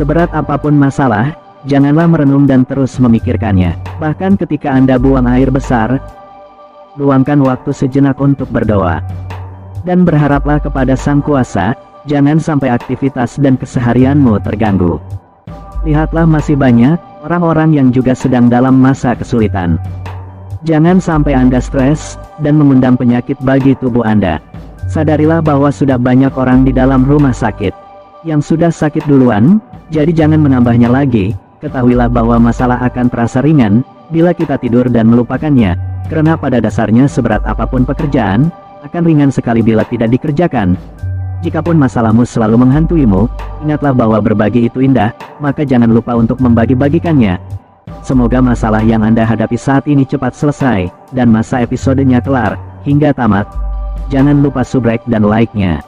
Seberat apapun masalah, janganlah merenung dan terus memikirkannya. Bahkan ketika Anda buang air besar, luangkan waktu sejenak untuk berdoa. Dan berharaplah kepada Sang Kuasa, jangan sampai aktivitas dan keseharianmu terganggu. Lihatlah masih banyak orang-orang yang juga sedang dalam masa kesulitan. Jangan sampai Anda stres dan mengundang penyakit bagi tubuh Anda. Sadarilah bahwa sudah banyak orang di dalam rumah sakit yang sudah sakit duluan, jadi jangan menambahnya lagi. Ketahuilah bahwa masalah akan terasa ringan bila kita tidur dan melupakannya, karena pada dasarnya seberat apapun pekerjaan, akan ringan sekali bila tidak dikerjakan. Jikapun masalahmu selalu menghantuimu, ingatlah bahwa berbagi itu indah, maka jangan lupa untuk membagi-bagikannya. Semoga masalah yang Anda hadapi saat ini cepat selesai, dan masa episodenya kelar, hingga tamat. Jangan lupa subrek dan like-nya.